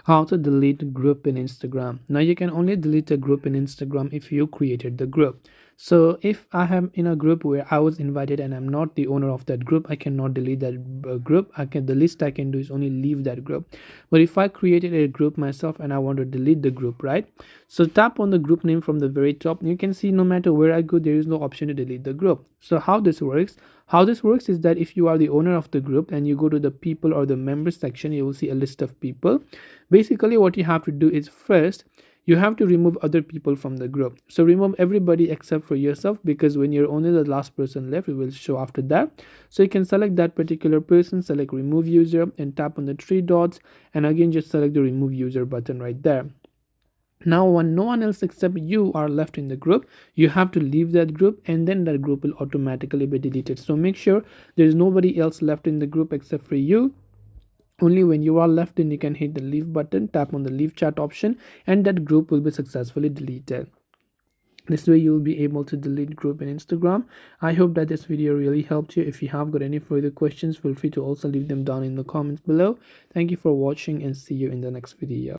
How to delete a group in Instagram. Now you can only delete a group in Instagram if you created the group. So if I am in a group where I was invited and I'm not the owner of that group, I cannot delete that group. The least I can do is only leave that group. But if I created a group myself and I want to delete the group, right? So tap on the group name from the very top. You can see no matter where I go, there is no option to delete the group. So how this works is that if you are the owner of the group and you go to the people or the members section, you will see a list of people. Basically what you have to do is first you have to remove other people from the group. So remove everybody except for yourself, because when you're only the last person left, it will show after that. So you can select that particular person, select remove user and tap on the three dots, and again just select the remove user button right there. Now when no one else except you are left in the group, you have to leave that group, and then that group will automatically be deleted. So make sure there is nobody else left in the group except for you. Only when you are left, then you can hit the leave button, tap on the leave chat option, and that group will be successfully deleted. This way you will be able to delete group in Instagram. I hope that this video really helped you. If you have got any further questions, feel free to also leave them down in the comments below. Thank you for watching and see you in the next video.